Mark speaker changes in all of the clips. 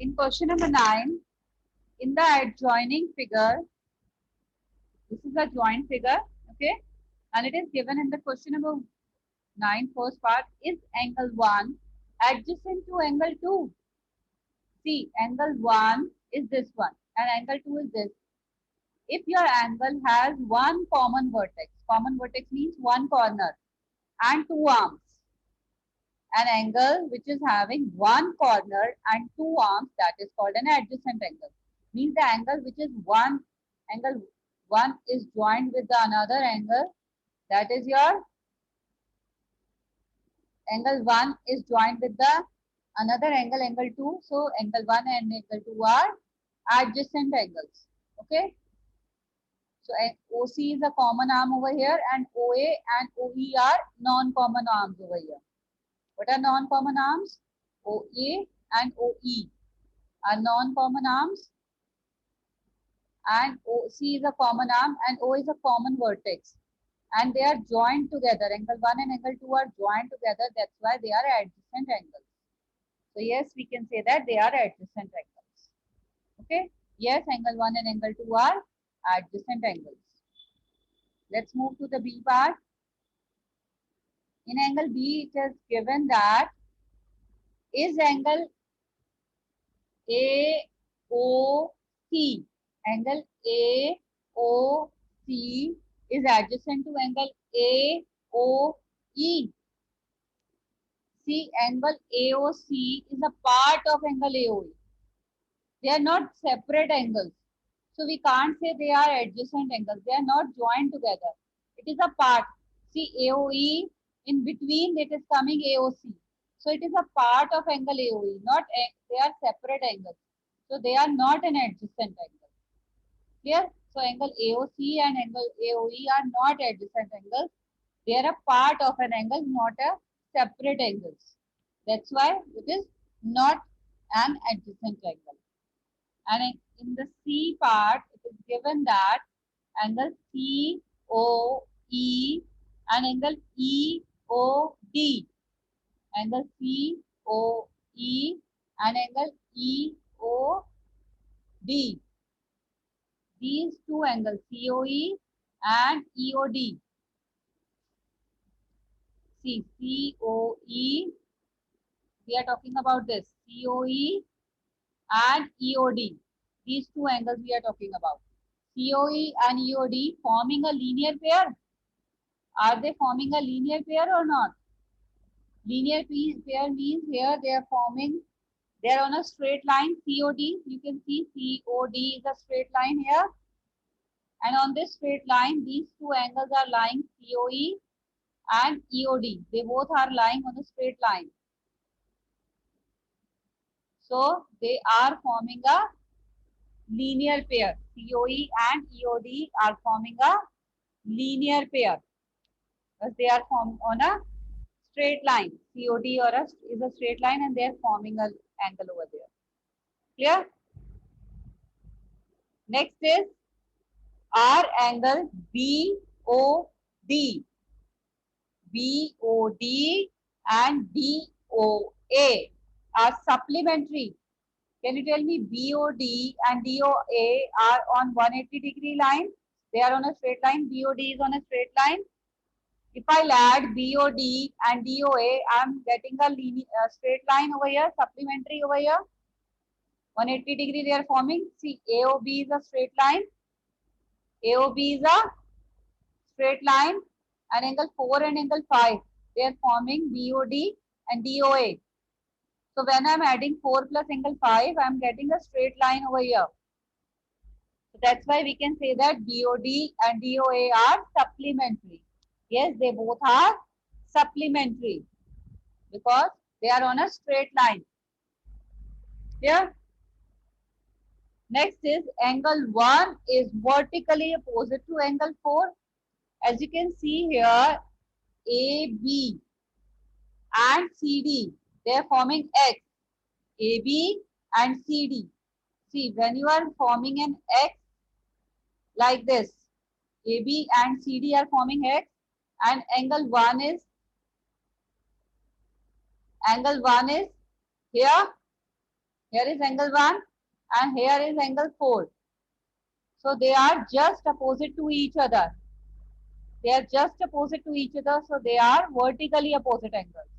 Speaker 1: In question number 9, in the adjoining figure, this is a joint figure, okay, and it is given in the question number 9, first part, is angle 1 adjacent to angle 2? See, angle 1 is this one and angle 2 is this. If your angle has one common vertex means one corner and two arms, an angle which is having one corner and two arms, that is called an adjacent angle. Means the angle which is angle 1 is joined with the another angle, that is your angle 1 is joined with the another angle, angle 2. So angle 1 and angle 2 are adjacent angles. Okay. So OC is a common arm over here and OA and OE are non-common arms over here. What are non-common arms? OA and OE are non-common arms and OC is a common arm and O is a common vertex. And they are joined together. Angle 1 and angle 2 are joined together. That's why they are adjacent angles. So yes, we can say that they are adjacent angles. Okay. Yes, angle 1 and angle 2 are adjacent angles. Let's move to the B part. In angle B, it is given that is angle AOC. Angle AOC is adjacent to angle AOE. See, angle AOC is a part of angle AOE. They are not separate angles. So we can't say they are adjacent angles. They are not joined together. It is a part. See, AOE, in between it is coming AOC. So it is a part of angle AOE, they are separate angles. So they are not an adjacent angle. Clear? So angle AOC and angle AOE are not adjacent angles. They are a part of an angle, not a separate angles. That's why it is not an adjacent angle. And in the C part, it is given that angle COE and angle EOD. Angle COE and angle EOD. These two angles, COE and EOD. See, COE, we are talking about this. COE and EOD. These two angles we are talking about. COE and EOD forming a linear pair. Are they forming a linear pair or not? Linear pair means here they are forming, they are on a straight line, COD. You can see COD is a straight line here. And on this straight line, these two angles are lying, COE and EOD. They both are lying on a straight line. So they are forming a linear pair. COE and EOD are forming a linear pair because they are formed on a straight line. COD is a straight line and they are forming an angle over there. Clear? Next is R angle BOD. BOD and DOA are supplementary. Can you tell me BOD and DOA are on 180-degree line? They are on a straight line. BOD is on a straight line. If I add BOD and DOA, I am getting a straight line over here, supplementary over here. 180 degree they are forming. See, AOB is a straight line. AOB is a straight line. And angle 4 and angle 5, they are forming BOD and DOA. So when I am adding 4 plus angle 5, I am getting a straight line over here. So that's why we can say that BOD and DOA are supplementary. Yes, they both are supplementary because they are on a straight line. Clear? Next is angle 1 is vertically opposite to angle 4. As you can see here, AB and CD, they are forming X. AB and CD. See, when you are forming an X like this, AB and CD are forming X and angle 1 is here Here is angle 1 and here is angle 4. So they are just opposite to each other. They are just opposite to each other. So they are vertically opposite angles.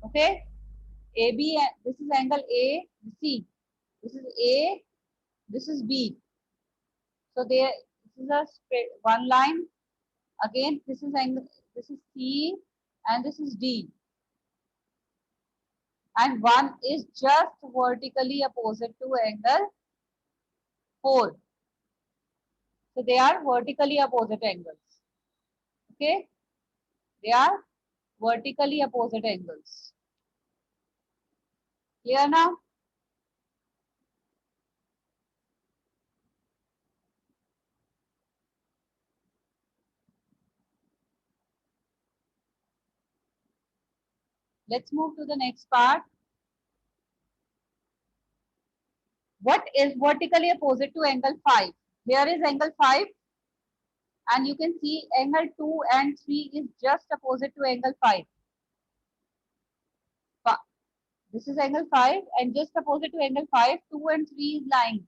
Speaker 1: Okay. AB, this is angle A, C. This is A, this is B. So there, this is a straight one line. Again, this is angle, this is C and this is D. And one is just vertically opposite to angle 4. So they are vertically opposite angles. Okay, they are vertically opposite angles. Clear now? Let's move to the next part. What is vertically opposite to angle 5? Here is angle 5 and you can see angle 2 and 3 is just opposite to angle 5. This is angle 5 and just opposite to angle 5, 2 and 3 is lying.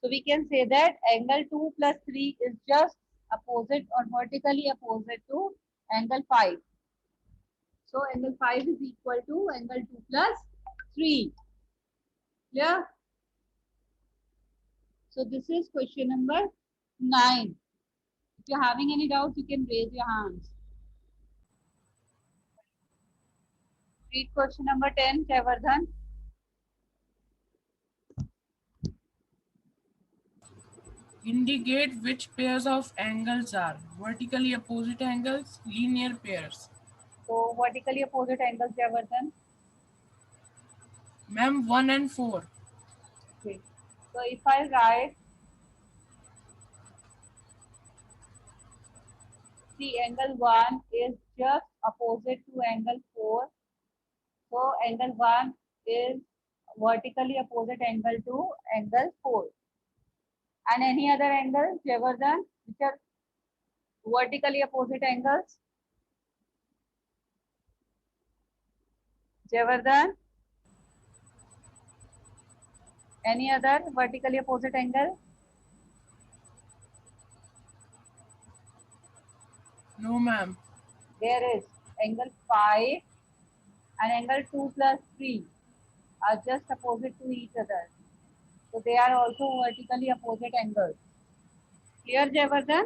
Speaker 1: So we can say that angle 2 plus 3 is just opposite or vertically opposite to angle 5. So angle 5 is equal to angle 2 plus 3. Clear? So this is question number 9. If you're having any doubts, you can raise your hands. Read question number 10, Jayavardhan.
Speaker 2: Indicate which pairs of angles are vertically opposite angles, linear pairs.
Speaker 1: So vertically opposite angles, Jayavardhan.
Speaker 2: Ma'am, 1 and 4.
Speaker 1: Okay. So if I write, see angle 1 is just opposite to angle 4. So angle 1 is vertically opposite angle to angle 4. And any other angle, Jayavardhan, which are vertically opposite angles? Jayavardhan, any other vertically opposite angle?
Speaker 2: No, ma'am.
Speaker 1: There is angle 5 and angle 2 plus 3 are just opposite to each other. So they are also vertically opposite angles. Clear, Jayavardhan?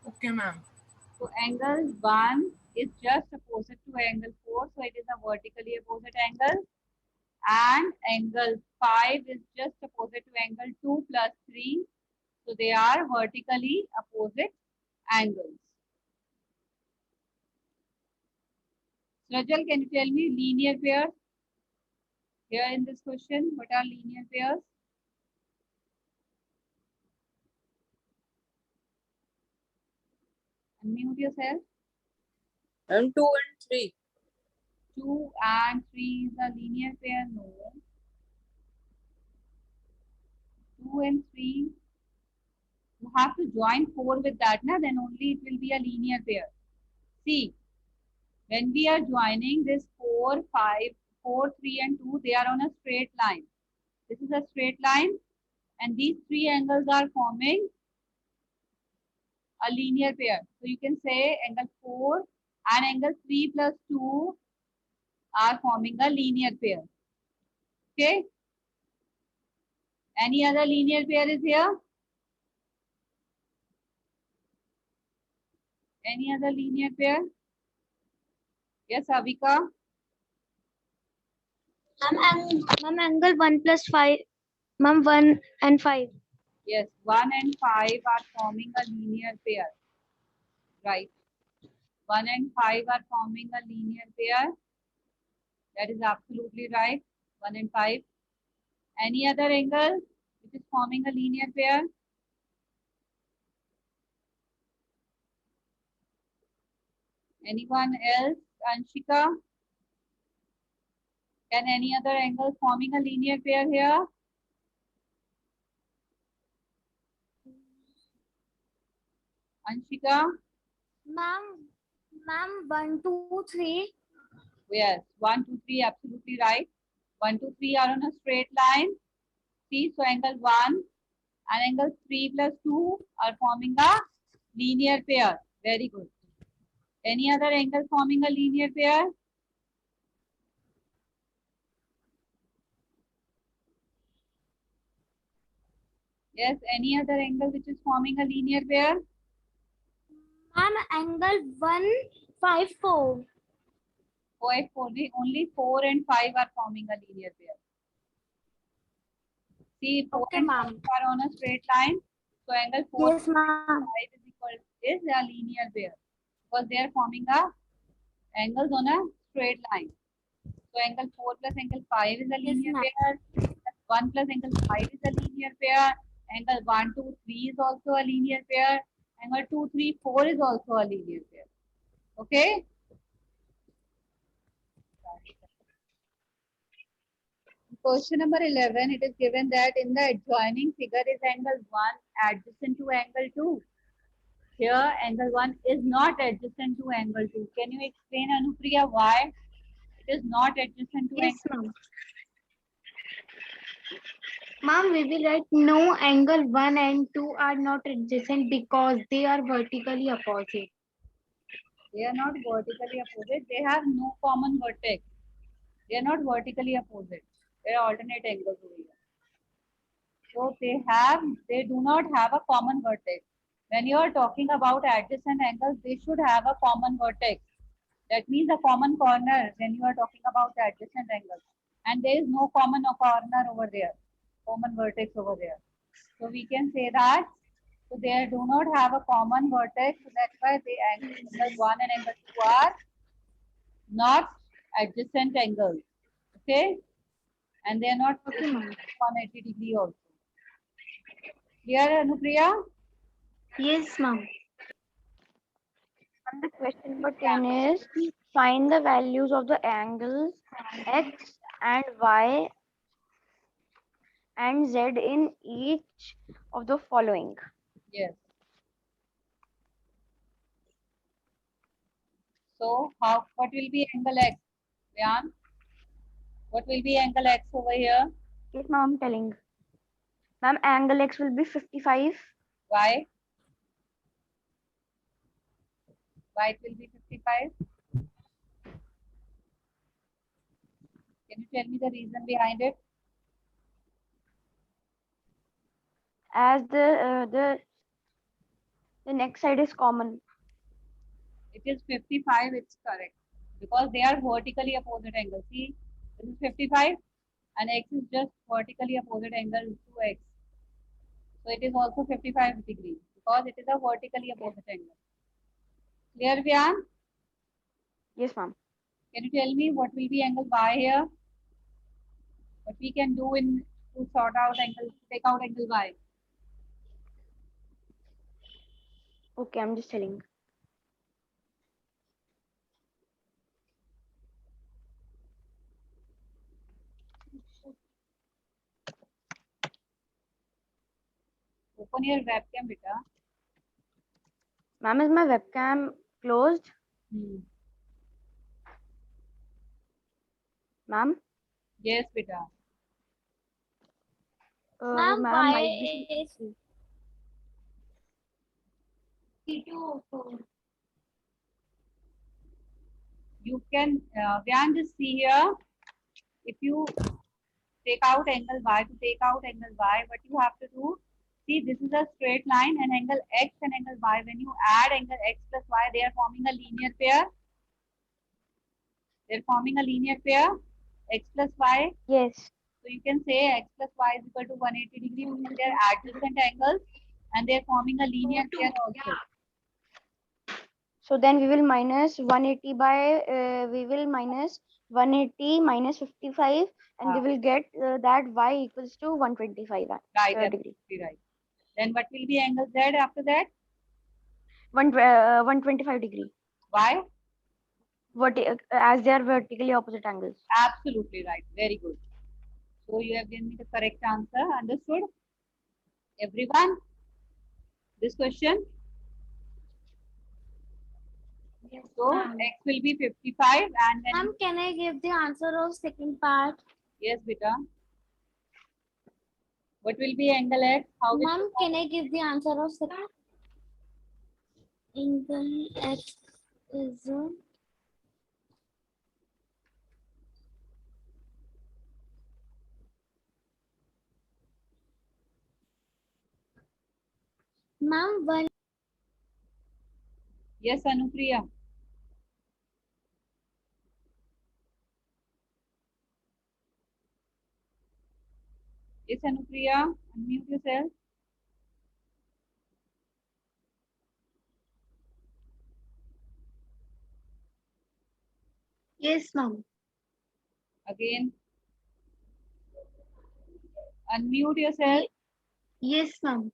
Speaker 2: Okay, ma'am.
Speaker 1: So angle 1 is just opposite to angle 4. So it is a vertically opposite angle. And angle 5 is just opposite to angle 2 plus 3. So they are vertically opposite angles. Rajal, can you tell me linear pairs? Here in this question, what are linear pairs? Unmute yourself.
Speaker 3: And 2 and 3.
Speaker 1: 2 and 3 is a linear pair? No. 2 and 3, you have to join 4 with that, na? Then only it will be a linear pair. See, when we are joining this 4, 5, 4, 3 and 2, they are on a straight line. This is a straight line and these three angles are forming a linear pair. So you can say angle 4 and angle 3 plus 2 are forming a linear pair. Okay. Any other linear pair is here? Any other linear pair? Yes, Avika.
Speaker 4: Ma'am, angle 1 plus 5. Ma'am, 1 and 5.
Speaker 1: Yes, 1 and 5 are forming a linear pair. Right. 1 and 5 are forming a linear pair. That is absolutely right. 1 and 5. Any other angle which is forming a linear pair? Anyone else? Anshika? Can any other angle forming a linear pair here? Anshika?
Speaker 4: Ma'am, 1, 2, 3.
Speaker 1: Yes, 1, 2, 3, absolutely right. 1, 2, 3 are on a straight line. See, so angle 1 and angle 3 plus 2 are forming a linear pair. Very good. Any other angle forming a linear pair? Yes, any other angle which is forming a linear pair?
Speaker 4: Ma'am, angle 154.
Speaker 1: 4, only 4 and 5 are forming a linear pair. See, 4
Speaker 4: Okay,
Speaker 1: and
Speaker 4: ma'am.
Speaker 1: 5 are on a straight line. So angle 4
Speaker 4: Yes, ma'am.
Speaker 1: 5 is a linear pair because they are forming a angles on a straight line. So angle 4 plus angle 5 is a
Speaker 4: Yes,
Speaker 1: linear
Speaker 4: ma'am.
Speaker 1: pair. 1 plus angle 5 is a linear pair. Angle 1, 2, 3 is also a linear pair. Angle 2, 3, 4 is also a linear pair. Okay? Question number 11, it is given that in the adjoining figure is angle 1 adjacent to angle 2. Here, angle 1 is not adjacent to angle 2. Can you explain, Anupriya, why it is not adjacent to
Speaker 4: Yes,
Speaker 1: angle 2?
Speaker 4: ma'am. Ma'am, we will write no, angle 1 and 2 are not adjacent because they are vertically opposite.
Speaker 1: They are not vertically opposite. They have no common vertex. They are not vertically opposite. They are alternate angles over here. So they do not have a common vertex. When you are talking about adjacent angles, they should have a common vertex. That means a common corner when you are talking about adjacent angles. And there is no common corner over there, common vertex over there. So we can say that, so they do not have a common vertex. So that's why the angle 1 and angle 2 are not adjacent angles. Okay? And they are not 180 degree also. Clear, Anupriya?
Speaker 4: Yes, ma'am. And the question number 10 is find the values of the angles x and y and z in each of the following.
Speaker 1: Yes. So what will be angle x? Ryan? What will be angle x over here?
Speaker 4: Yes, ma'am, I'm telling. Ma'am, angle x will be 55.
Speaker 1: Why? Why it will be 55? Can you tell me the reason behind it?
Speaker 4: As the next side is common.
Speaker 1: It is 55, it's correct. Because they are vertically opposite angles. See, this is 55 and x is just vertically opposite angle to x. So it is also 55 degrees because it is a vertically opposite angle. Clear, Vyan?
Speaker 4: Yes, ma'am.
Speaker 1: Can you tell me what will be angle y here? What we can do in to sort out angle, take out angle y?
Speaker 4: Okay, I'm just telling.
Speaker 1: Open your webcam, beta.
Speaker 4: Ma'am, is my webcam closed? Ma'am?
Speaker 1: Yes, beta.
Speaker 4: Ma'am, might be
Speaker 1: You can, Vyan, just see here. If you take out angle y, to take out angle y, what you have to do, see this is a straight line and angle x and angle y. When you add angle x plus y, they are forming a linear pair. They're forming a linear pair, x plus y.
Speaker 4: Yes.
Speaker 1: So you can say x plus y is equal to 180 degree because they are adjacent angles and they are forming a linear pair also.
Speaker 4: So then we will minus 180 by, we will minus 180 minus 55 and we will get that y equals to 125
Speaker 1: Right,
Speaker 4: degree.
Speaker 1: absolutely right. Then what will be angle z after that?
Speaker 4: 125 degree.
Speaker 1: Why?
Speaker 4: As they are vertically opposite angles.
Speaker 1: Absolutely right. Very good. So you have given me the correct answer. Understood? Everyone? This question? So x will be 55 and then
Speaker 4: Ma'am, can I give the answer of second part?
Speaker 1: Yes, beta. What will be angle X? How will
Speaker 5: Ma'am, can I give the answer of second? Angle X is ma'am, one.
Speaker 1: Yes, Anupriya. Yes, Anupriya. Unmute yourself.
Speaker 5: Yes, ma'am.
Speaker 1: Again. Unmute yourself.
Speaker 5: Yes, ma'am.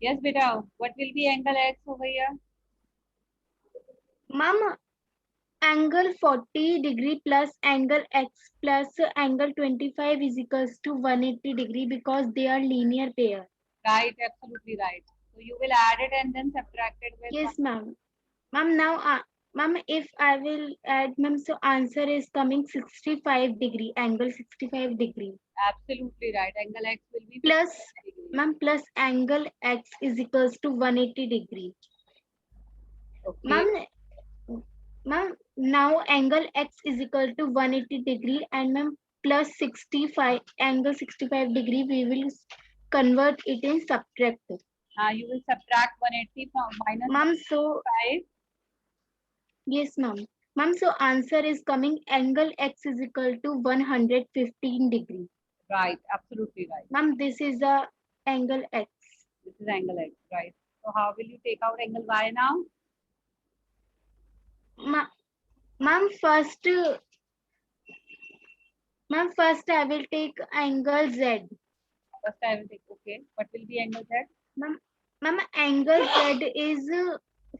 Speaker 1: Yes, beta. What will be angle X over here?
Speaker 5: Ma'am, angle 40 degree plus angle X plus angle 25 is equals to 180 degree because they are linear pair.
Speaker 1: Right, absolutely right. So you will add it and then subtract it with
Speaker 5: Yes, ma'am. Ma'am, now, ma'am, if I will add, ma'am, so answer is coming 65 degree, angle 65 degree.
Speaker 1: absolutely right. Angle X will be
Speaker 5: Plus,
Speaker 1: 55 degrees.
Speaker 5: ma'am, plus angle X is equals to 180 degree.
Speaker 1: Okay.
Speaker 5: Ma'am, now angle X is equal to 180 degree and ma'am, plus 65, angle 65 degree, we will convert it in subtract.
Speaker 1: You will subtract 180 from minus
Speaker 5: Ma'am, so
Speaker 1: 5.
Speaker 5: yes, ma'am. Ma'am, so answer is coming angle X is equal to 115 degree.
Speaker 1: Right, absolutely right.
Speaker 5: Ma'am, this is the angle X.
Speaker 1: This is angle X, right? So how will you take out angle Y now?
Speaker 5: Ma'am, first I will take angle Z.
Speaker 1: First I will take, okay. What will be angle Z?
Speaker 5: Ma'am, angle Z is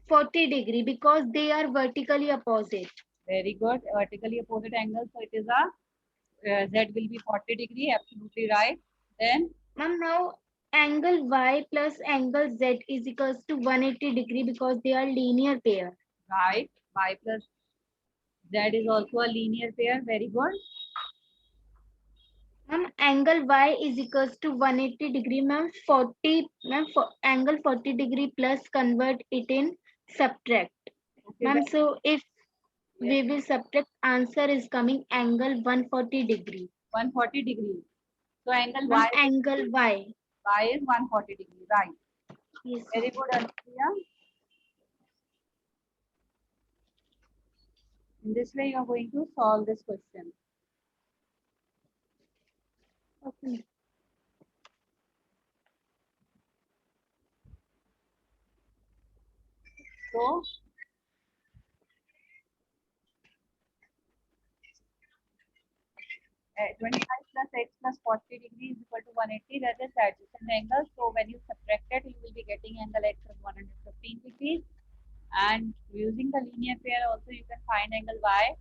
Speaker 5: 40 degree because they are vertically opposite.
Speaker 1: Very good. Vertically opposite angle. So it is a Z will be 40 degree. Absolutely right. Then
Speaker 5: Ma'am, now angle Y plus angle Z is equals to 180 degree because they are linear pair.
Speaker 1: right. Y plus Z is also a linear pair. Very good.
Speaker 5: Ma'am, angle Y is equals to 180 degree. Ma'am, 40, ma'am, angle 40 degree plus convert it in subtract.
Speaker 1: Okay.
Speaker 5: Ma'am, so if
Speaker 1: Yes.
Speaker 5: we will subtract, answer is coming angle 140 degree.
Speaker 1: 140 degrees. So angle
Speaker 5: Ma'am,
Speaker 1: Y,
Speaker 5: angle Y.
Speaker 1: Y is 140 degree. Right.
Speaker 5: Yes.
Speaker 1: Very good, Anupriya. In this way, you are going to solve this question.
Speaker 5: Okay.
Speaker 1: So 25 plus x plus 40 degrees is equal to 180. That is adjacent angle. So when you subtract it, you will be getting angle x of 115 degrees. And using the linear pair also, you can find angle y.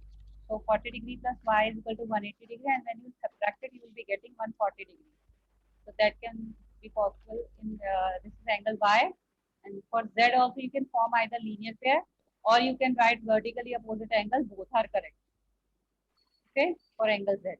Speaker 1: So 40 degree plus y is equal to 180 degree. And when you subtract it, you will be getting 140 degrees. So that can be possible in this is angle y. And for z also, you can form either linear pair or you can write vertically opposite angle. Both are correct. Okay, for angle z.